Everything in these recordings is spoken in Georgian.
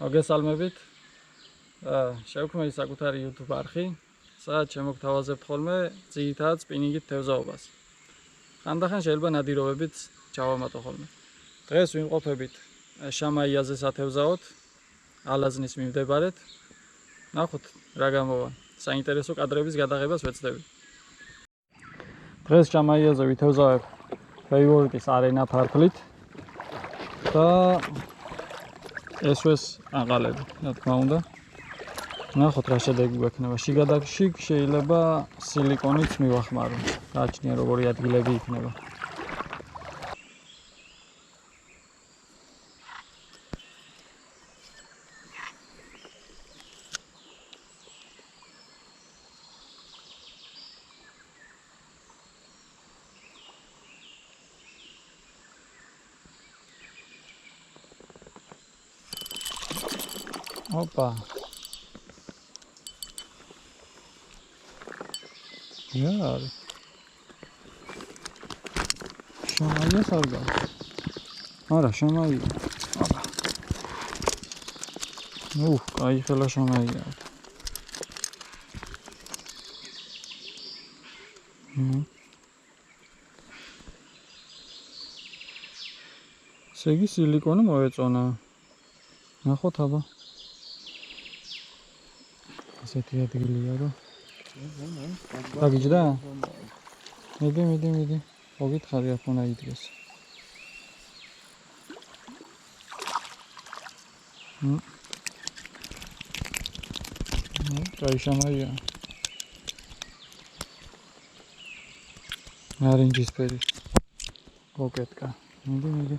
მოგესალმებით. შევქმნით საკუთარი YouTube არხი, სადაც შემოგთავაზებთ ხოლმე ძირითადად სპინინგით თევზაობას. ხანდახან შეიძლება ნადირობებით ჩავამატო ხოლმე. დღეს ვიმყოფებით შამაიაზე სათევზაოდ, ალაზნის მიმდებარედ. ნახოთ რა გამოვა. საინტერესო კადრების გადაღებას ვეცდები. დღეს შამაიაზე ვითევზავებ ფეივორიტის არენა ფარფლით და ესვეს აყალები, რა თქმა უნდა. ნახოთ რა შედეგი გვექნება. შიგადაშიგ შეიძლება სილიკონით მივახმარო. გააჩნია როგორი ადგილები იქნება. Opa. Iar. Şamaia sarga. Ara şamaia. Opa. Ay xela şamaia. Segi silikoni მოეწონა. ნახოთ აბა. ასეთი ადგილია რომ დაგიჯდა? მიდი. მოგითხარი აქ უნდა იდგეს. კაი შამაია. ნარინჯისფერი. გოკეტკა. მიდი.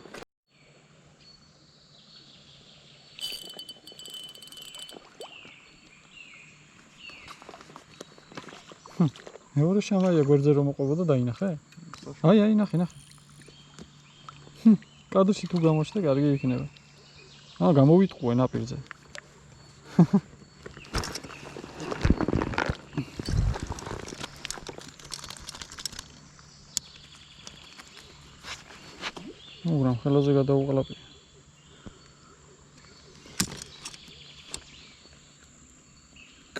მეორე შამაია გვერდზე რომ მოყვებოდა დაინახე? აი, ნახე. კადრში თუ გამოჩნდა, კარგი იქნება. გამოვიტყუე ნაპირზე. რამ ხელაზე გადაუყალაპე.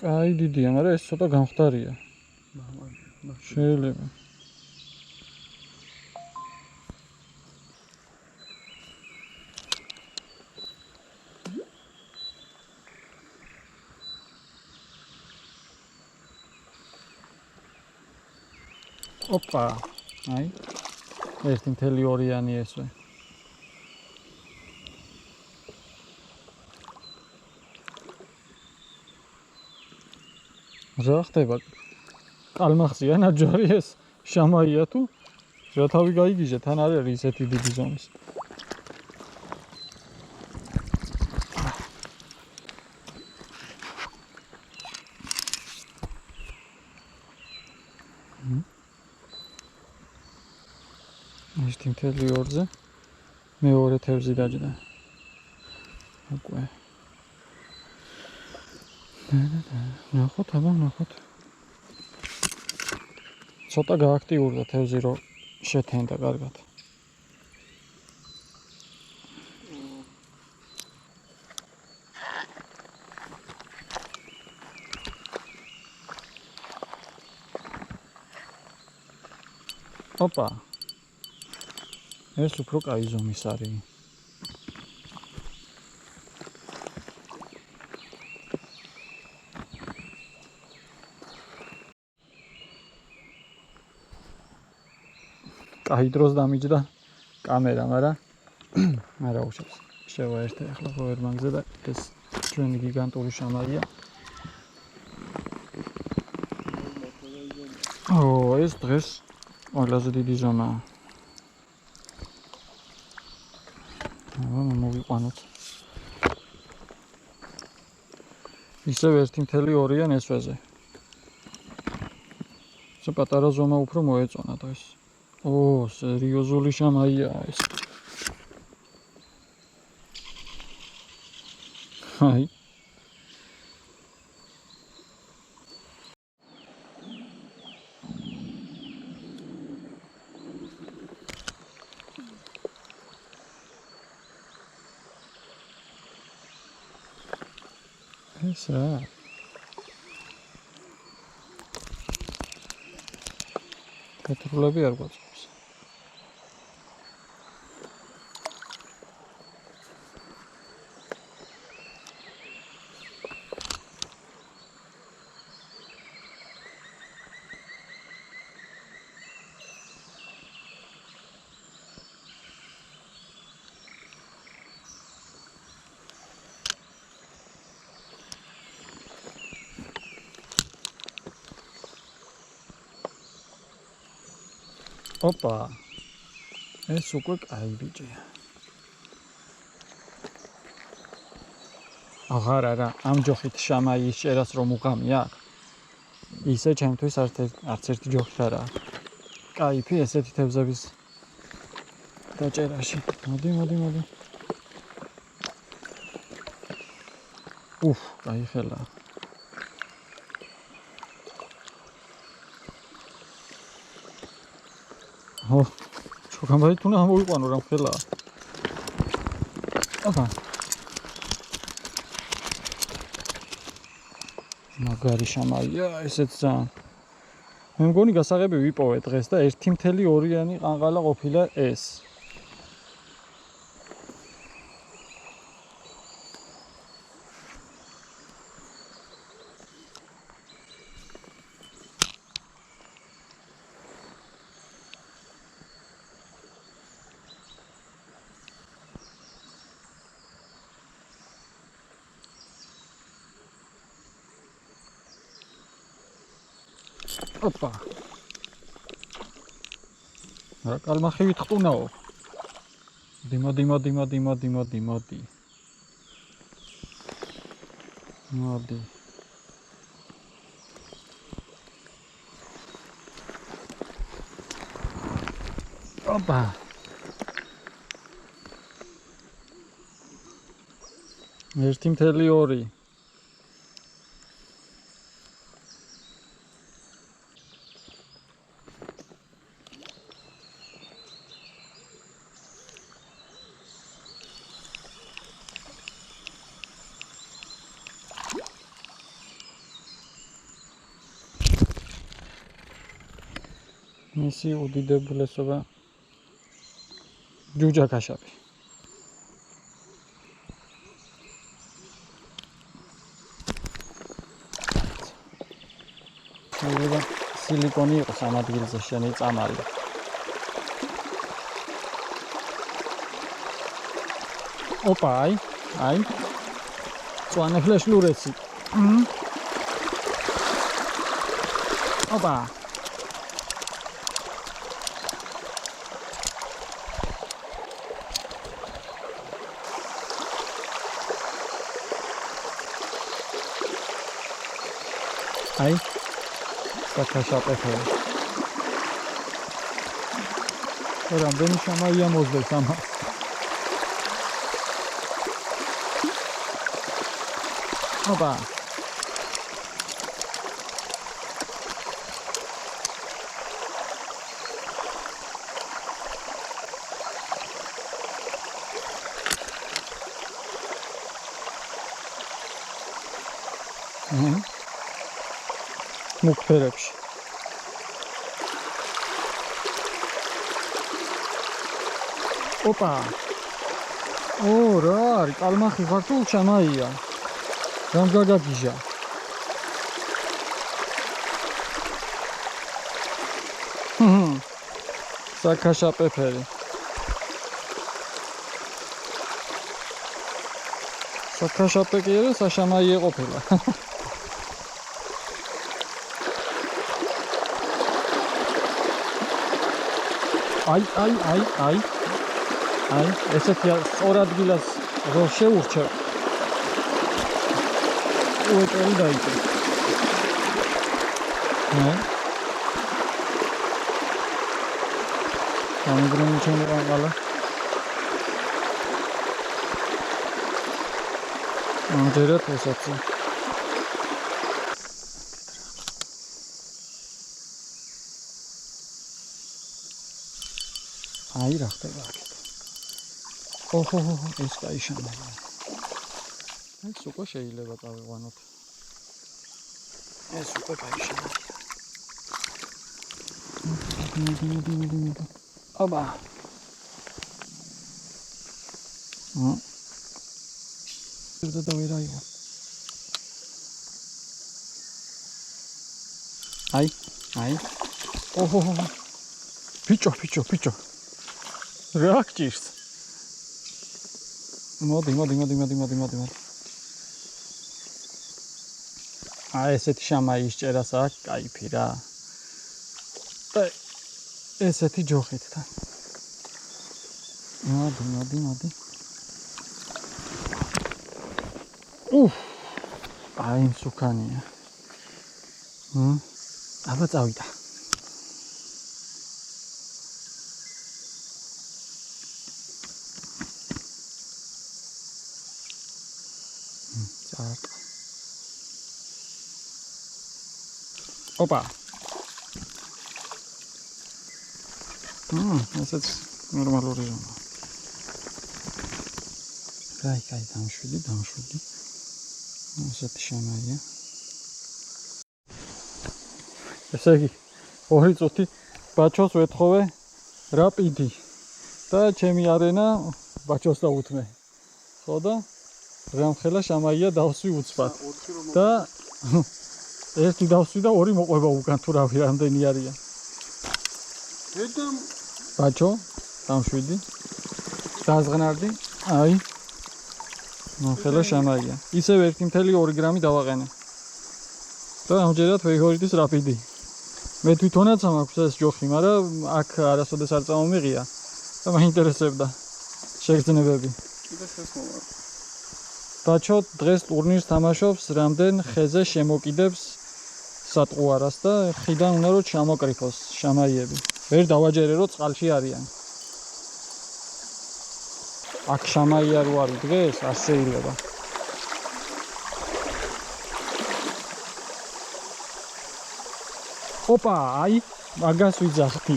კაი დიდია, მაგრამ ეს ცოტა გამხდარია. შეიძლება. Opa. აი. ერთი მთელი ორიანი ესვე. რა ხდება? კალმახზია ნაჯარი ეს შამაია თუ რა თავი გაიგიჟე, თან არ არის ისეთი დიდი ზომის. ერთი მთელი ორზე მეორე თევზი დაჯდა. უკვე. ნახოთ. ცოტა გააქტიურდა თევზი რომ შეთენდა კარგად. Opa. ეს უფრო კაი ზომის არის. კაი დროს დამიჯდა კამერა, მაგრამ არა უშავს. შევაერთე ახლა პოვერბანკზე და ეს ჩვენი გიგანტური შამაია. ეს დღეს ყველაზე დიდი ზომაა. მოვიყვანოთ. ისევ 1.2-იან ესვეზე. ეს პატარა ზომა უფრო მოეწონა დღეს. სერიოზული შამაია ეს. აი. ეს რა? Petrolები არ გვაწყობს. Opa. ეს უკვე კაი ბიჭია. აღარ არა, ამ ჯოხით შამაის ჭერას რომ უღამია. ისე ჩემთვის არც ერთი ჯოხი არა. კაიფი ესეთი თევზების დაჭერაში. მოდი. კაი ხელა. შოგამბაი თუნა ამოვიყვანო რამ ხელა. აბა. მაგარი შამაია, ესეც ძალიან. მე მგონი გასაღები ვიპოვე დღეს და 1.2-იანი ყანყალა ყოფილა ეს. Opa. რა კალმახივით ხტუნაო. მოდი. მოდი. Opa. ერთი მთელი ორი. მისი უდიდებულესობა ჯუჯა კაშაპი. შეიძლება სილიკონი იყოს ამ ადგილზე შენი წამალი. ოპა, აი. წვანე ფლეშლურესი. ოპა. Ai, საკაშაპეთო. რამდენი შამაია მოძდეს ამას. ოპა. მუქფერებში. ოპა. რა არის? კალმახი ხარ თუ შამაია? რამ გაგაგიჟა? საკაშაპეფერი. საკაშაპე კი არა, საშამაია ყოფილა. აი, ესეთი სწორ ადგილას რო შეურჩევ. უეტელი დაიწე. გამიგრენი ჩემი ყანყალა. ამჯერად ესაცი. აი რა ხდება აქეთ. ოჰო, ეს კაი შამაია. ეს უკვე შეიძლება წავიყვანოთ. ეს უკვე კაი შემიძლია. მიდი. აბა. და ვერა იყო. აი. ოჰო. ფიჭო. რა გჭირს? მოდი. ესეთი შამაი ისჭერას აქვს, кайფი რა. და ესეთი ჯოხით თან. მოდი. აი მსუქანია. აბა წავიდა. წარკ. ოპა. ესეც ნორმალური ზონა. კაი, დამშვიდი. ესეთი შემაია. ესე იგი, 2 წუთი ბაჩოს ვეთხოვე რაპიდი და ჩემი არენა ბაჩოს დაუთმე. ხო და რამხელა შამაია დავსვი უცბად. და ერთი დავსვი და 2 მოყვება უკან თუ რავი რამდენი არიან. ბაჩო, დამშვიდი. დაზღნარდი. აი. რამხელა შამაია. ისევ 1.2 გრამი დავაყენე. და ამჯერად ფეივორიტის რაპიდი. მე თვითონაც მაქვს ეს ჯოხი, მაგრამ აქ არასოდეს არ წამომიღია და მაინტერესებდა შეგრძნებები. ბაჩო დღეს ტურნირს თამაშობს, რამდენ ხეზე შემოკიდებს სატყუარას და ხიდან უნდა რომ ჩამოკრიფოს შამაიები. ვერ დავაჯერე რომ წყალში არიან. აქ შამაია რო არის დღეს, არ შეიძლება. ოპა, აი, მაგას ვიძახდი.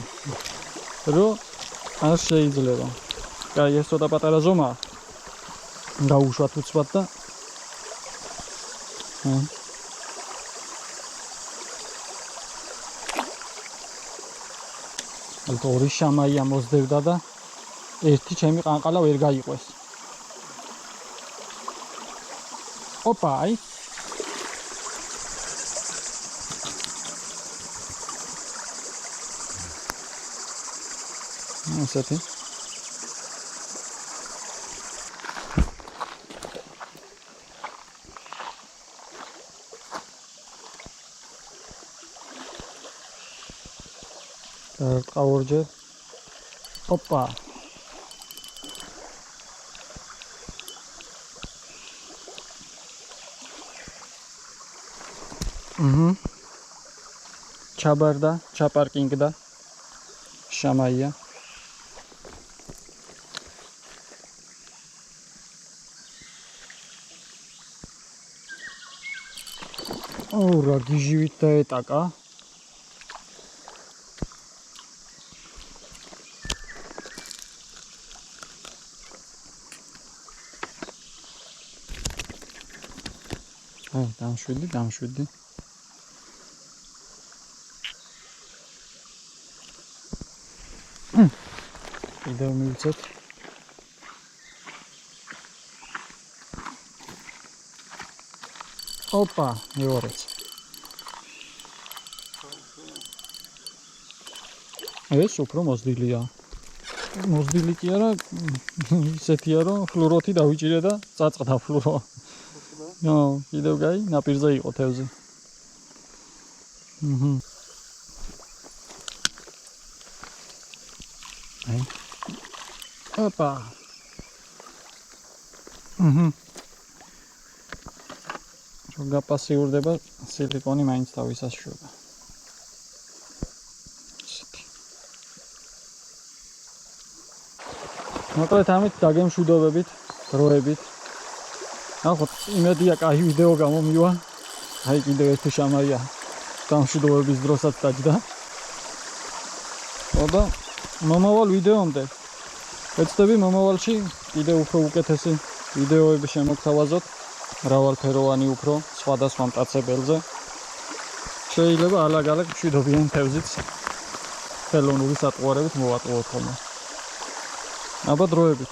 რომ არ შეიძლება. კაი, ეს ცოტა პატარა ზომაა. დაუშვათ უცბად და ორი შამაია მოსდევდა და ერთი ჩემი ყანყალა ვერ გაიყვეს. ოპა, აი. ესეთი. ორჯერ. ოპა. ჩაბარდა, ჩაპარკინგდა. შამაია. რა გიჟივით დაეტაკა. დამშვიდი. კიდევ მივცეთ. ოპა, მეორეც. ეს უფრო მოსდილია. მოსდილი კი არა, ისეთია რომ ფლუროთი დავიჭირე და წაწყდა ფლურო. კიდევ გაი, ნაპირზე იყო თევზი. აი. ოპა. რომ გაპასიურდება, სილიკონი მაინც თავისას შვება. მოკლედ ამით დაგემშვიდობებით, დროებით. ნახოთ, იმედია კაი ვიდეო გამომივა. აი კიდევ ერთი შამაია დამშვიდობების დროსაც დაჯდა. და მომავალ ვიდეომდე ეცდები მომავალში კიდევ უფრო უკეთესი ვიდეოები შემოგთავაზოთ. მრავალფეროვანი უფრო სხვადასხვა მტაცებელზე. შეიძლება ალაგ-ალაგ მშვიდობიან თევზიც ხელოვნური სატყუარებით მოვატყუოთ ხოლმე. აბა დროებით.